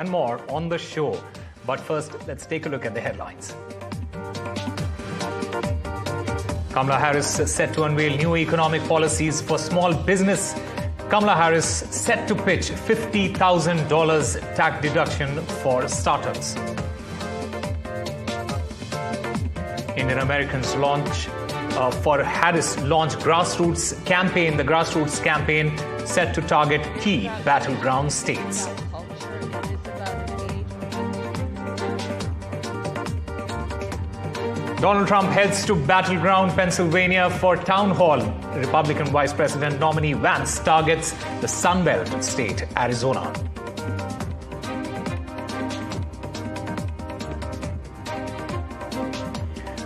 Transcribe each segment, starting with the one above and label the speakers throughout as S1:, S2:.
S1: And more on the show. But first, let's take a look at the headlines. Kamala Harris set to unveil new economic policies for small business. Kamala Harris set to pitch $50,000 tax deduction for startups. Indian Americans launch grassroots campaign. The grassroots campaign set to target key battleground states. Donald Trump heads to battleground Pennsylvania for town hall. Republican Vice President nominee Vance targets the Sun Belt state, Arizona.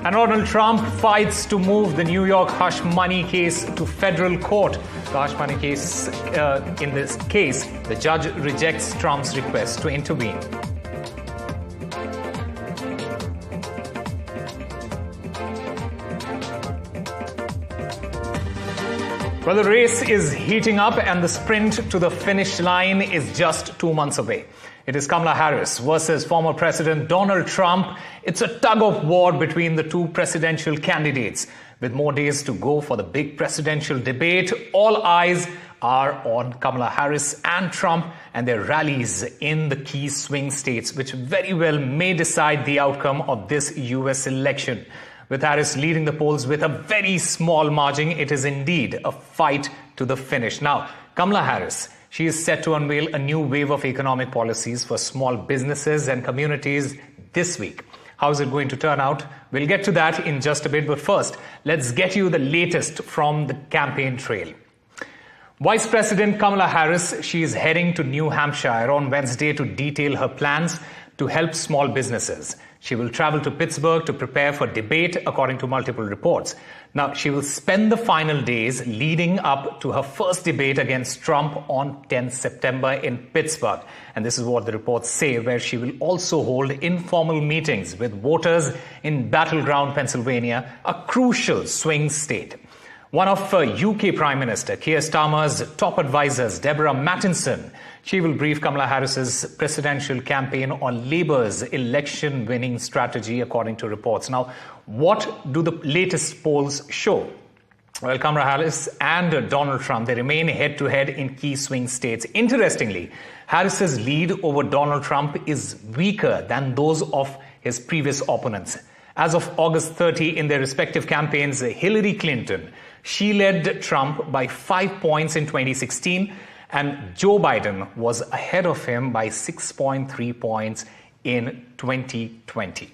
S1: And Donald Trump fights to move the New York hush money case to federal court. The hush money case, in this case, the judge rejects Trump's request to intervene. Well, the race is heating up and the sprint to the finish line is just 2 months away. It is Kamala Harris versus former President Donald Trump. It's a tug of war between the two presidential candidates. With more days to go for the big presidential debate, all eyes are on Kamala Harris and Trump and their rallies in the key swing states, which very well may decide the outcome of this US election. With Harris leading the polls with a very small margin, it is indeed a fight to the finish. Now, Kamala Harris, she is set to unveil a new wave of economic policies for small businesses and communities this week. How is it going to turn out? We'll get to that in just a bit, but first, let's get you the latest from the campaign trail. Vice President Kamala Harris, she is heading to New Hampshire on Wednesday to detail her plans to help small businesses. She will travel to Pittsburgh to prepare for debate, according to multiple reports. Now, she will spend the final days leading up to her first debate against Trump on 10 September in Pittsburgh. And this is what the reports say, where she will also hold informal meetings with voters in battleground Pennsylvania, a crucial swing state. One of UK Prime Minister Keir Starmer's top advisors, Deborah Mattinson, she will brief Kamala Harris's presidential campaign on Labour's election-winning strategy, according to reports. Now, what do the latest polls show? Well, Kamala Harris and Donald Trump, they remain head-to-head in key swing states. Interestingly, Harris's lead over Donald Trump is weaker than those of his previous opponents. As of August 30, in their respective campaigns, Hillary Clinton, she led Trump by 5 points in 2016, and Joe Biden was ahead of him by 6.3 points in 2020.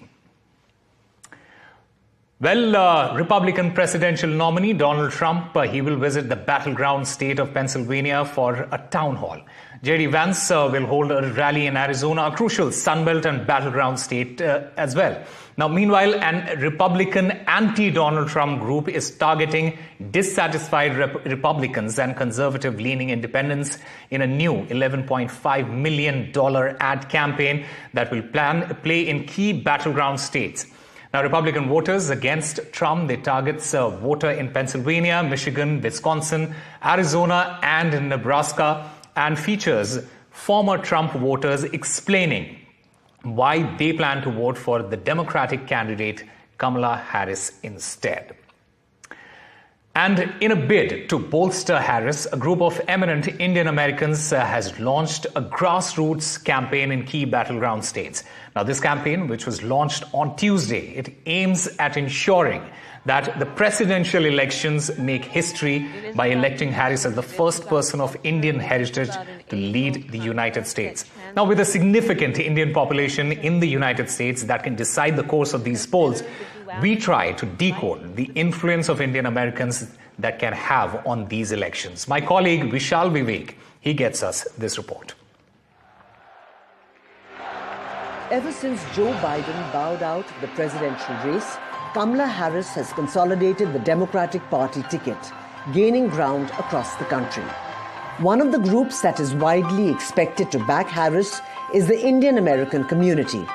S1: Well, Republican presidential nominee Donald Trump, he will visit the battleground state of Pennsylvania for a town hall. J.D. Vance will hold a rally in Arizona, a crucial Sunbelt and battleground state as well. Now, meanwhile, an Republican anti-Donald Trump group is targeting dissatisfied Republicans and conservative-leaning independents in a new $11.5 million ad campaign that will play in key battleground states. Now, Republican voters against Trump, they target voter in Pennsylvania, Michigan, Wisconsin, Arizona, and Nebraska, and features former Trump voters explaining why they plan to vote for the Democratic candidate Kamala Harris instead. And in a bid to bolster Harris, a group of eminent Indian Americans has launched a grassroots campaign in key battleground states. Now, this campaign, which was launched on Tuesday, it aims at ensuring that the presidential elections make history by electing Harris as the first person of Indian heritage to lead the United States. Now, with a significant Indian population in the United States that can decide the course of these polls, we try to decode the influence of Indian Americans that can have on these elections. My colleague Vishal Vivek, he gets us this report.
S2: Ever since Joe Biden bowed out the presidential race, Kamala Harris has consolidated the Democratic Party ticket, gaining ground across the country. One of the groups that is widely expected to back Harris is the Indian American community,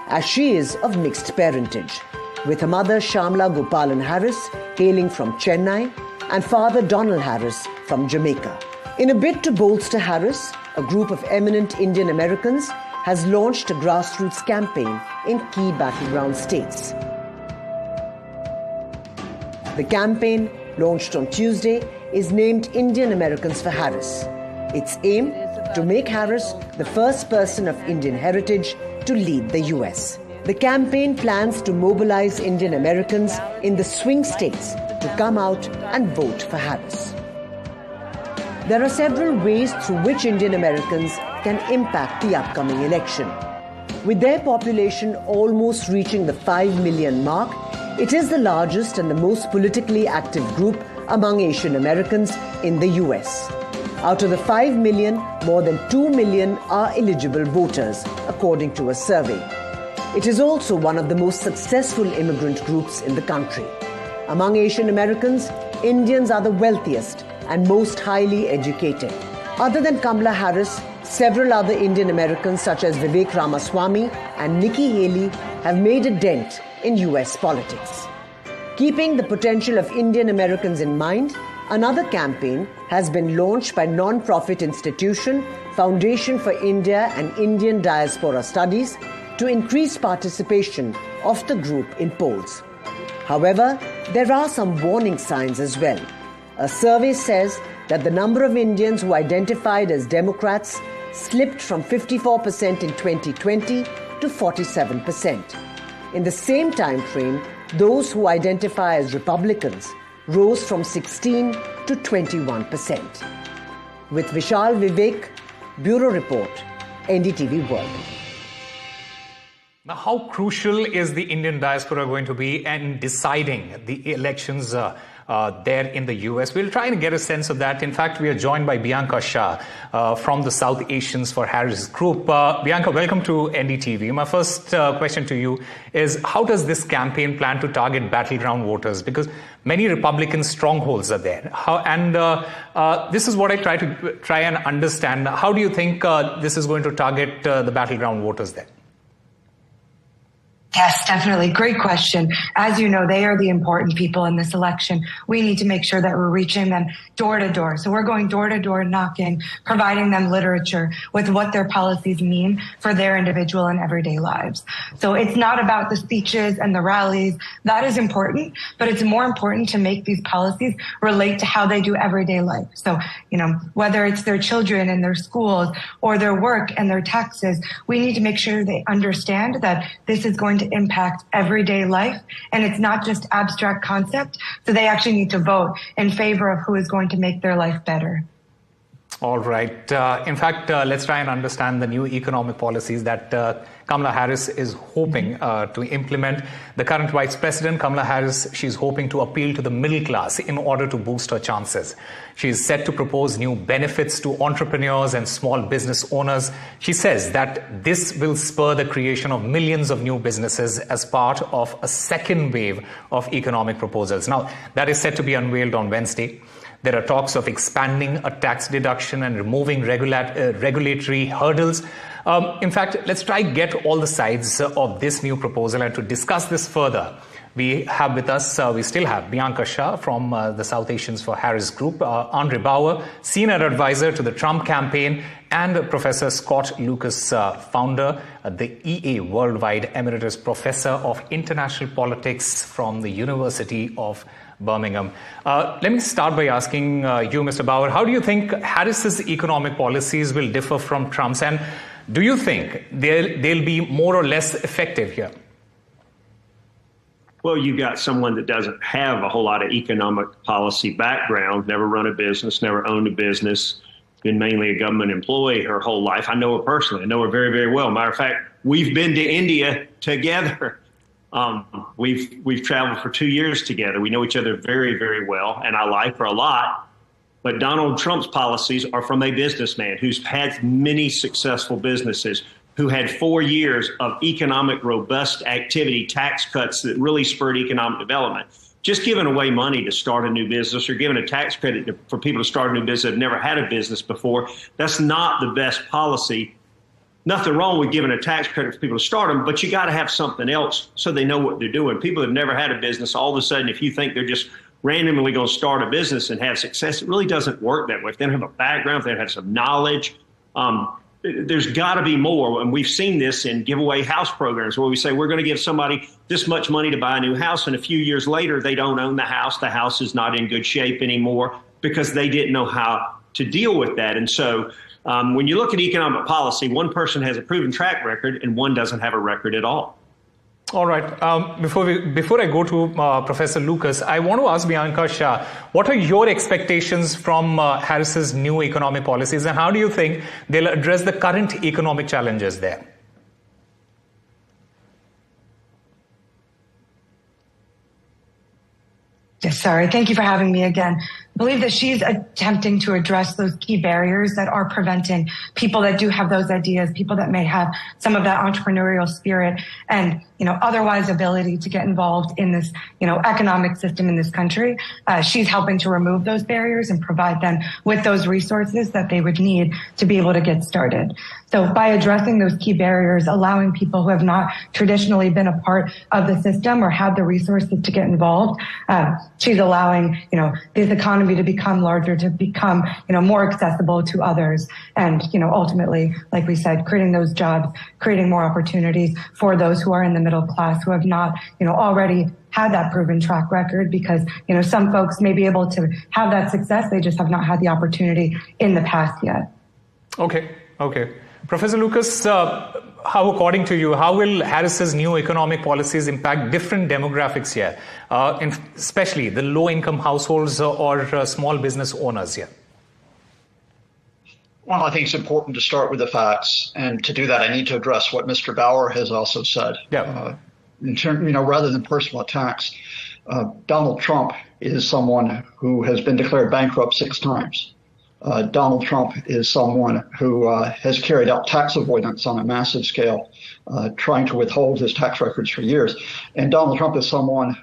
S2: as she is of mixed parentage, with her mother Shamla Gopalan Harris hailing from Chennai and father Donald Harris from Jamaica. In a bid to bolster Harris, a group of eminent Indian Americans has launched a grassroots campaign in key battleground states. The campaign, launched on Tuesday, is named Indian Americans for Harris. Its aim, to make Harris the first person of Indian heritage to lead the US. The campaign plans to mobilize Indian Americans in the swing states to come out and vote for Harris. There are several ways through which Indian Americans can impact the upcoming election. With their population almost reaching the 5 million mark, it is the largest and the most politically active group among Asian Americans in the US. Out of the 5 million, more than 2 million are eligible voters, according to a survey. It is also one of the most successful immigrant groups in the country. Among Asian Americans, Indians are the wealthiest and most highly educated. Other than Kamala Harris, several other Indian Americans such as Vivek Ramaswamy and Nikki Haley have made a dent in US politics. Keeping the potential of Indian Americans in mind, another campaign has been launched by non-profit institution Foundation for India and Indian Diaspora Studies to increase participation of the group in polls. However, there are some warning signs as well. A survey says that the number of Indians who identified as Democrats slipped from 54% in 2020 to 47%. In the same time frame, those who identify as Republicans rose from 16 to 21%. With Vishal Vivek, Bureau Report, NDTV World.
S1: Now, how crucial is the Indian diaspora going to be in deciding the elections there in the US? We'll try and get a sense of that. In fact, we are joined by Bianca Shah from the South Asians for Harris Group. Bianca, welcome to NDTV. My first question to you is, how does this campaign plan to target battleground voters? Because many Republican strongholds are there. This is what I try and understand. How do you think this is going to target the battleground voters there?
S3: Yes, definitely. Great question. As you know, they are the important people in this election. We need to make sure that we're reaching them door to door. So we're going door to door knocking, providing them literature with what their policies mean for their individual and everyday lives. So it's not about the speeches and the rallies. That is important, but it's more important to make these policies relate to how they do everyday life. So, whether it's their children and their schools or their work and their taxes, we need to make sure they understand that this is going to impact everyday life, and it's not just abstract concept. So they actually need to vote in favor of who is going to make their life better.
S1: All right. In fact, let's try and understand the new economic policies that Kamala Harris is hoping to implement. The current Vice President, Kamala Harris, she's hoping to appeal to the middle class in order to boost her chances. She is set to propose new benefits to entrepreneurs and small business owners. She says that this will spur the creation of millions of new businesses as part of a second wave of economic proposals. Now, that is set to be unveiled on Wednesday. There are talks of expanding a tax deduction and removing regulatory hurdles. In fact, let's try to get all the sides of this new proposal, and to discuss this further, we have with us, we still have Bianca Shah from the South Asians for Harris Group, Andre Bauer, Senior Advisor to the Trump campaign, and Professor Scott Lucas, founder, the EA Worldwide Emeritus Professor of International Politics from the University of Birmingham. Let me start by asking you, Mr. Bauer, how do you think Harris's economic policies will differ from Trump's, and do you think they'll be more or less effective here?
S4: Well, you've got someone that doesn't have a whole lot of economic policy background, never run a business, never owned a business, been mainly a government employee her whole life. I know her personally. I know her very, very well. Matter of fact, we've been to India together. We've traveled for 2 years together. We know each other very, very well, and I like her a lot. But Donald Trump's policies are from a businessman who's had many successful businesses, who had 4 years of economic robust activity, tax cuts that really spurred economic development. Just giving away money to start a new business or giving a tax credit for people to start a new business that have never had a business before, that's not the best policy. Nothing wrong with giving a tax credit for people to start them, but you got to have something else so they know what they're doing. People have never had a business. All of a sudden, if you think they're just randomly going to start a business and have success, it really doesn't work that way. If they don't have a background, if they don't have some knowledge, there's got to be more. And we've seen this in giveaway house programs where we say we're going to give somebody this much money to buy a new house. And a few years later, they don't own the house. The house is not in good shape anymore because they didn't know how to deal with that. And so when you look at economic policy, one person has a proven track record and one doesn't have a record at all.
S1: All right. Before I go to Professor Lucas, I want to ask Bianca Shah, what are your expectations from Harris's new economic policies, and how do you think they'll address the current economic challenges there?
S3: Yes, sorry. Thank you for having me again. I believe that she's attempting to address those key barriers that are preventing people that do have those ideas, people that may have some of that entrepreneurial spirit and, otherwise ability to get involved in this, economic system in this country. She's helping to remove those barriers and provide them with those resources that they would need to be able to get started. So by addressing those key barriers, allowing people who have not traditionally been a part of the system or had the resources to get involved, she's allowing, this economy to become larger, to become, more accessible to others. And, ultimately, like we said, creating those jobs, creating more opportunities for those who are in the middle class who have not, already had that proven track record, because, some folks may be able to have that success. They just have not had the opportunity in the past yet. Okay.
S1: Professor Lucas, how, according to you, how will Harris's new economic policies impact different demographics here, especially the low-income households or small business owners here?
S5: Well, I think it's important to start with the facts, and to do that, I need to address what Mr. Bauer has also said.
S1: Yeah.
S5: Rather than personal attacks, Donald Trump is someone who has been declared bankrupt 6 times. Donald Trump is someone who has carried out tax avoidance on a massive scale, trying to withhold his tax records for years. And Donald Trump is someone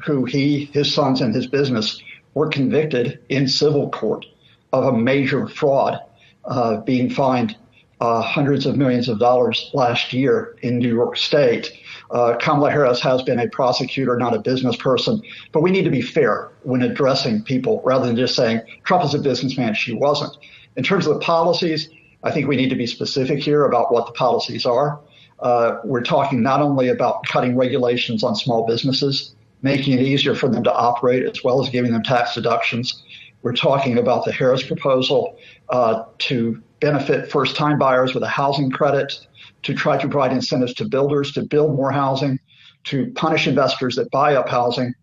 S5: who his sons, and his business were convicted in civil court of a major fraud, being fined hundreds of millions of dollars last year in New York State. Kamala Harris has been a prosecutor, not a business person, but we need to be fair when addressing people rather than just saying Trump is a businessman. She wasn't. In terms of the policies, I think we need to be specific here about what the policies are. We're talking not only about cutting regulations on small businesses, making it easier for them to operate, as well as giving them tax deductions. We're talking about the Harris proposal to benefit first-time buyers with a housing credit, to try to provide incentives to builders to build more housing, to punish investors that buy up housing.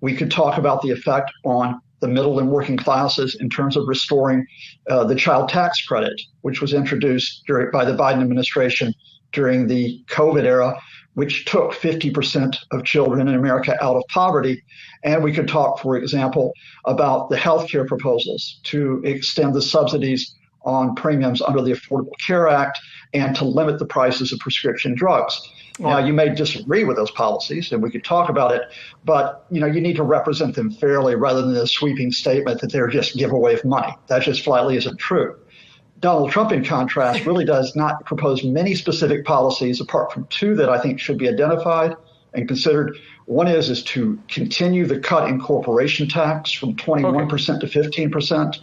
S5: We could talk about the effect on the middle and working classes in terms of restoring the child tax credit, which was introduced by the Biden administration during the COVID era, which took 50% of children in America out of poverty. And we could talk, for example, about the healthcare proposals to extend the subsidies on premiums under the Affordable Care Act and to limit the prices of prescription drugs. Now, you may disagree with those policies, and we could talk about it, but you need to represent them fairly rather than a sweeping statement that they're just giveaway of money. That just flatly isn't true. Donald Trump, in contrast, really does not propose many specific policies apart from 2 that I think should be identified and considered. One is to continue the cut in corporation tax from 21% to 15%.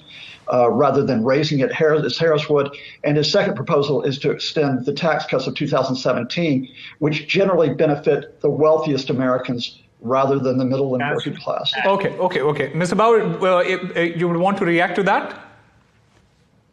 S5: Rather than raising it as Harris would. And his second proposal is to extend the tax cuts of 2017, which generally benefit the wealthiest Americans rather than the middle and working class.
S1: Okay. Mr. Bauer, you would want to react to that?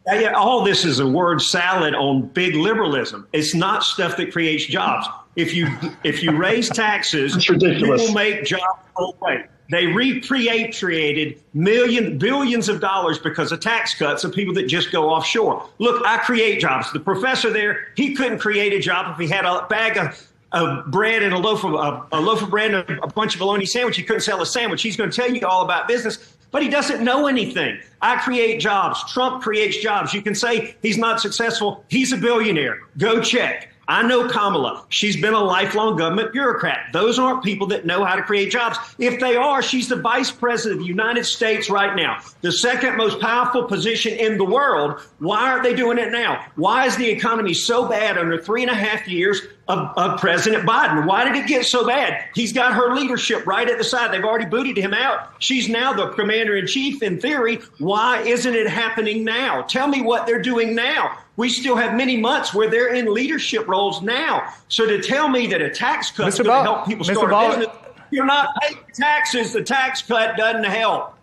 S4: Yeah, all this is a word salad on big liberalism. It's not stuff that creates jobs. If you raise taxes,
S5: it's ridiculous.
S4: You will make jobs go away. They repatriated billions of dollars because of tax cuts of people that just go offshore. Look, I create jobs. The professor there, he couldn't create a job if he had a bag of bread and a loaf of bread and a bunch of bologna sandwich. He couldn't sell a sandwich. He's going to tell you all about business, but he doesn't know anything. I create jobs. Trump creates jobs. You can say he's not successful. He's a billionaire. Go check. I know Kamala. She's been a lifelong government bureaucrat. Those aren't people that know how to create jobs. If they are, she's the vice president of the United States right now, the second most powerful position in the world. Why aren't they doing it now? Why is the economy so bad under 3.5 years of President Biden. Why did it get so bad? He's got her leadership right at the side. They've already booted him out. She's now the commander-in-chief in theory. Why isn't it happening now? Tell me what they're doing now. We still have many months where they're in leadership roles now. So to tell me that a tax cut is going to help people start a business, you're not paying taxes. The tax cut doesn't help.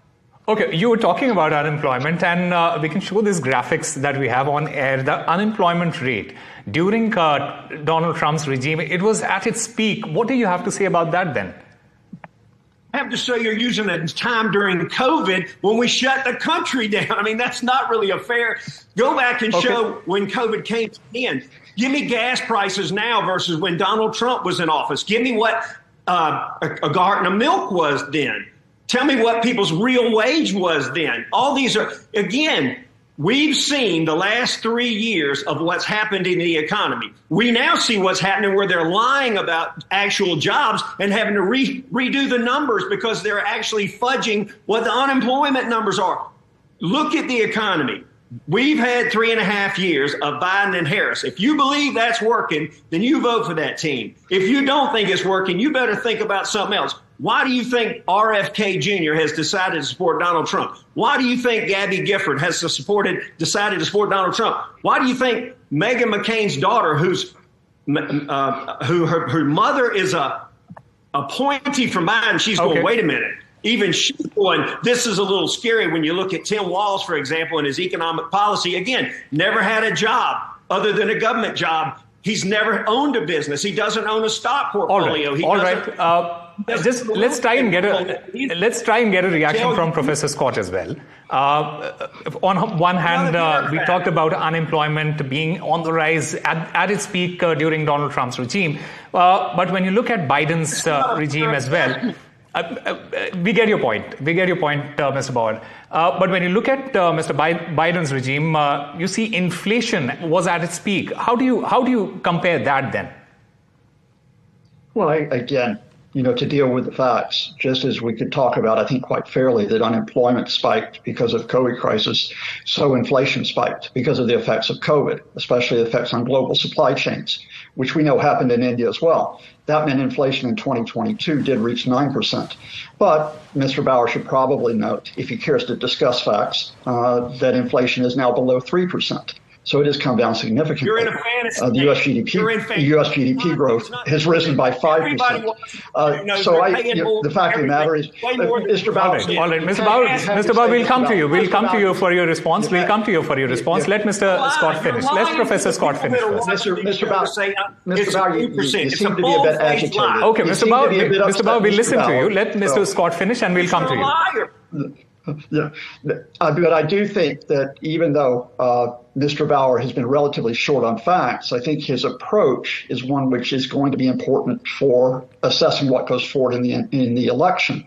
S1: Okay, you were talking about unemployment, and we can show these graphics that we have on air. The unemployment rate during Donald Trump's regime, it was at its peak. What do you have to say about that then?
S4: I have to say you're using a time during COVID when we shut the country down. I mean, that's not really a fair. Go back and show when COVID came to the end. Give me gas prices now versus when Donald Trump was in office. Give me what a carton of milk was then. Tell me what people's real wage was then. All these are, again, we've seen the last 3 years of what's happened in the economy. We now see what's happening where they're lying about actual jobs and having to redo the numbers because they're actually fudging what the unemployment numbers are. Look at the economy. We've had 3.5 years of Biden and Harris. If you believe that's working, then you vote for that team. If you don't think it's working, you better think about something else. Why do you think RFK Jr. has decided to support Donald Trump? Why do you think Gabby Gifford has decided to support Donald Trump? Why do you think Meghan McCain's daughter, her mother is a appointee from Biden, she's going, wait a minute. Even she's going, this is a little scary when you look at Tim Walz, for example, and his economic policy. Again, never had a job other than a government job. He's never owned a business. He doesn't own a stock portfolio.
S1: All right. Just let's try and get a reaction from Professor Scott as well. On one hand, we talked about unemployment being on the rise at its peak during Donald Trump's regime. But when you look at Biden's regime as well, we get your point. Mr. Bauer. But when you look at Mr. Biden's regime, you see inflation was at its peak. How do you compare that then?
S5: Well, again, to deal with the facts, just as we could talk about, I think quite fairly, that unemployment spiked because of COVID crisis, so inflation spiked because of the effects of COVID, especially the effects on global supply chains, which we know happened in India as well. That meant inflation in 2022 did reach 9%. But Mr. Bauer should probably note, if he cares to discuss facts, that inflation is now below 3%. So it has come down significantly.
S4: You're in a fantasy.
S5: The U.S. GDP growth has risen by 5%. The fact of the matter is, Mr. Bauer.
S1: All right, Mr. Bauer, we'll come to you. We'll come to you for your response. Let Mr. Scott finish. Let Professor Scott finish first.
S5: Mr. Bauer, you seem to be a bit agitated.
S1: Okay, Mr. Bauer, we'll listen to you. Let Mr. Scott finish, and we'll come to you.
S5: Yeah, but I do think that even though Mr. Bauer has been relatively short on facts, I think his approach is one which is going to be important for assessing what goes forward in the election.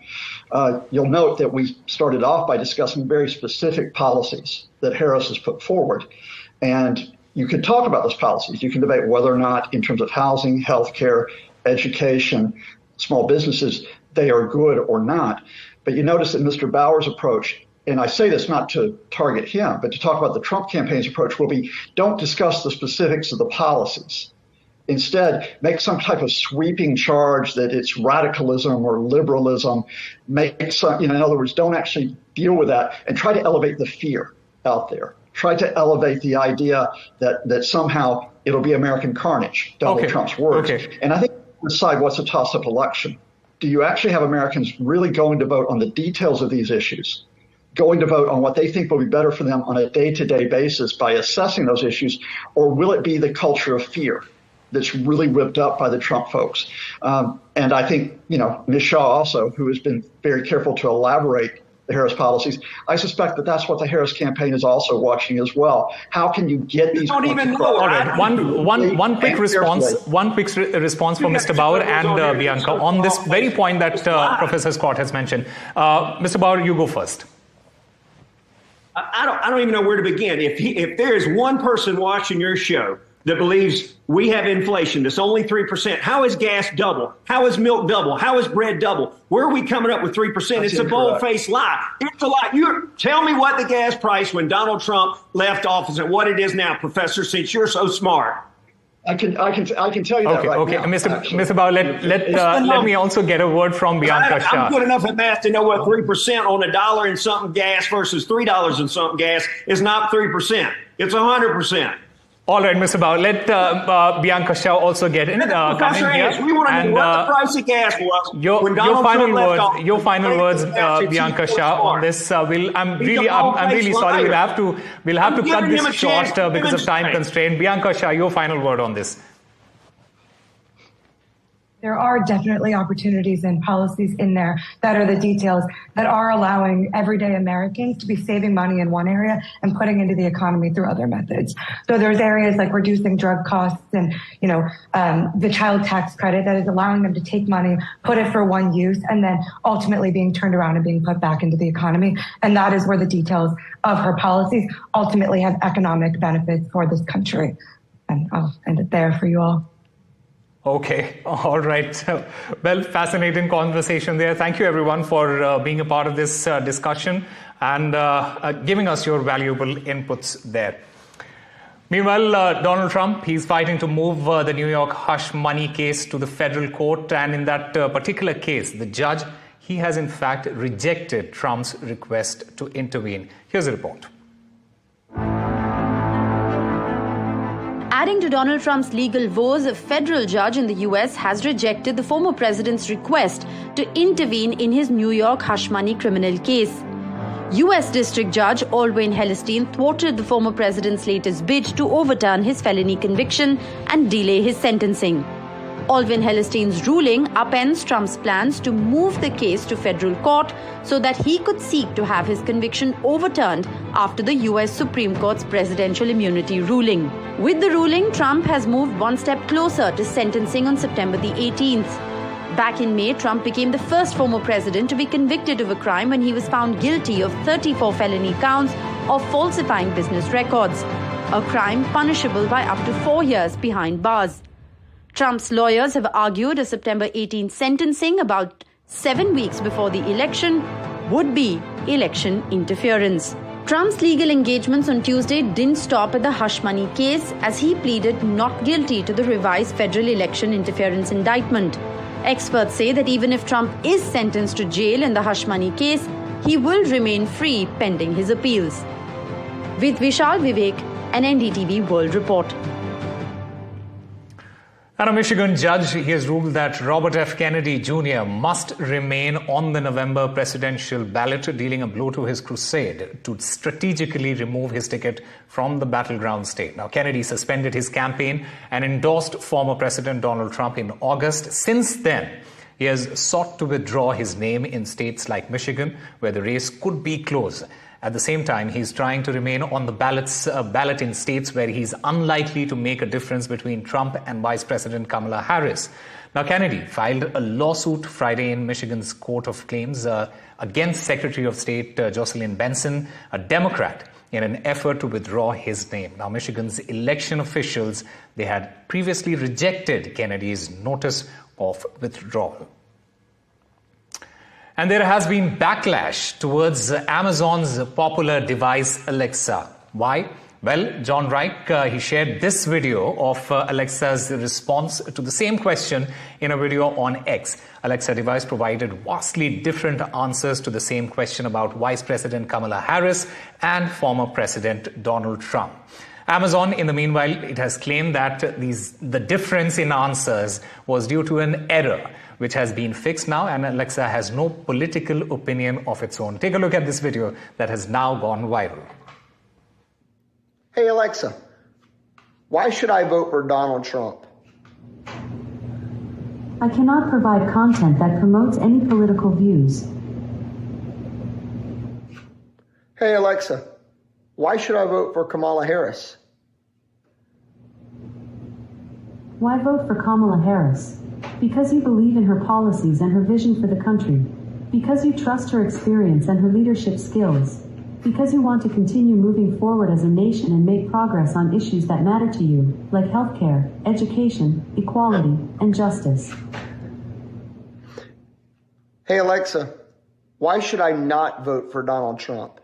S5: You'll note that we started off by discussing very specific policies that Harris has put forward. And you can talk about those policies. You can debate whether or not, in terms of housing, healthcare, education, small businesses, they are good or not. But you notice that Mr. Bauer's approach, and I say this not to target him, but to talk about the Trump campaign's approach, will be don't discuss the specifics of the policies. Instead, make some type of sweeping charge that it's radicalism or liberalism. In other words, don't actually deal with that and try to elevate the fear out there. Try to elevate the idea that somehow it'll be American carnage, Donald Trump's words. And I think decide what's a toss-up election. Do you actually have Americans really going to vote on the details of these issues, going to vote on what they think will be better for them on a day-to-day basis by assessing those issues, or will it be the culture of fear that's really whipped up by the Trump folks? And I think, Ms. Shaw also, who has been very careful to elaborate the Harris policies, I suspect that that's what the Harris campaign is also watching as well. How can you get these?
S4: Don't even know.
S1: All right, one quick response from Mr. Bauer and Bianca on this very point that Professor Scott has mentioned. Mr. Bauer, you go first.
S4: I don't even know where to begin. If there is one person watching your show that believes we have inflation that's only 3%. How is gas double? How is milk double? How is bread double? Where are we coming up with 3%? It's a bold-faced lie. It's a lie. Tell me what the gas price when Donald Trump left office and what it is now, Professor, since you're so smart.
S5: I can tell you that right now.
S1: Mr. Bao, let me also get a word from Bianca Shaab.
S4: I'm good enough at math to know what 3% on $1 and something gas versus $3 and something gas is not 3%. It's 100%.
S1: All right, Mr. Bao, let Bianca Shaab also get in. Come in here.
S4: We want to know what the price of gas was when Donald Trump left office.
S1: Your final words, Bianca Shaab, on this. I'm really sorry. We'll have to cut this short because of time constraint. Bianca Shaab, your final word on this.
S3: There are definitely opportunities and policies in there that are the details that are allowing everyday Americans to be saving money in one area and putting into the economy through other methods. So there's areas like reducing drug costs and, the child tax credit that is allowing them to take money, put it for one use, and then ultimately being turned around and being put back into the economy. And that is where the details of her policies ultimately have economic benefits for this country. And I'll end it there for you all.
S1: Okay. All right. Well, fascinating conversation there. Thank you, everyone, for being a part of this discussion and giving us your valuable inputs there. Meanwhile, Donald Trump, he's fighting to move the New York hush money case to the federal court. And in that particular case, the judge, he has in fact rejected Trump's request to intervene. Here's a report.
S6: Adding to Donald Trump's legal woes, a federal judge in the U.S. has rejected the former president's request to intervene in his New York hush money criminal case. U.S. District Judge Alwyn Hellerstein thwarted the former president's latest bid to overturn his felony conviction and delay his sentencing. Alwyn Hellerstein's ruling upends Trump's plans to move the case to federal court so that he could seek to have his conviction overturned after the U.S. Supreme Court's presidential immunity ruling. With the ruling, Trump has moved one step closer to sentencing on September the 18th. Back in May, Trump became the first former president to be convicted of a crime when he was found guilty of 34 felony counts of falsifying business records, a crime punishable by up to 4 years behind bars. Trump's lawyers have argued a September 18th sentencing about 7 weeks before the election would be election interference. Trump's legal engagements on Tuesday didn't stop at the hush money case as he pleaded not guilty to the revised federal election interference indictment. Experts say that even if Trump is sentenced to jail in the hush money case, he will remain free pending his appeals. With Vishal Vivek, an NDTV World Report.
S1: And a Michigan judge, he has ruled that Robert F. Kennedy Jr. must remain on the November presidential ballot, dealing a blow to his crusade to strategically remove his ticket from the battleground state. Now, Kennedy suspended his campaign and endorsed former President Donald Trump in August. Since then, he has sought to withdraw his name in states like Michigan, where the race could be close. At the same time, he's trying to remain on the ballot in states where he's unlikely to make a difference between Trump and Vice President Kamala Harris. Now, Kennedy filed a lawsuit Friday in Michigan's Court of Claims against Secretary of State Jocelyn Benson, a Democrat, in an effort to withdraw his name. Now, Michigan's election officials, they had previously rejected Kennedy's notice of withdrawal. And there has been backlash towards Amazon's popular device Alexa. Why? Well, John Reich, he shared this video of Alexa's response to the same question in a video on X. Alexa device provided vastly different answers to the same question about Vice President Kamala Harris and former President Donald Trump. Amazon, in the meanwhile, it has claimed that the difference in answers was due to an error, which has been fixed now, and Alexa has no political opinion of its own. Take a look at this video that has now gone viral.
S7: Hey Alexa, why should I vote for Donald Trump?
S8: I cannot provide content that promotes any political views.
S7: Hey Alexa, why should I vote for Kamala Harris?
S8: Why vote for Kamala Harris? Because you believe in her policies and her vision for the country. Because you trust her experience and her leadership skills. Because you want to continue moving forward as a nation and make progress on issues that matter to you, like healthcare, education, equality, and justice.
S7: Hey Alexa, why should I not vote for Donald Trump?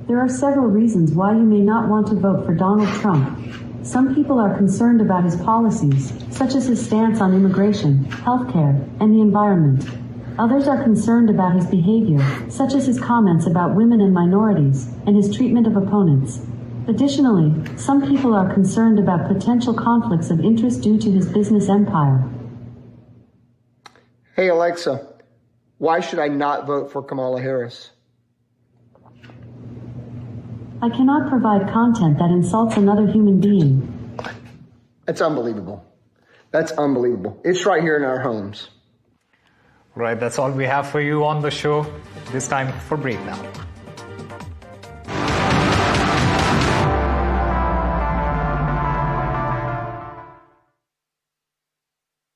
S8: There are several reasons why you may not want to vote for Donald Trump. Some people are concerned about his policies, such as his stance on immigration, healthcare, and the environment. Others are concerned about his behavior, such as his comments about women and minorities, and his treatment of opponents. Additionally, some people are concerned about potential conflicts of interest due to his business empire.
S7: Hey Alexa, why should I not vote for Kamala Harris?
S8: I cannot provide content that insults another human being.
S7: That's unbelievable. That's unbelievable. It's right here in our homes.
S1: Right, that's all we have for you on the show. This time for break now.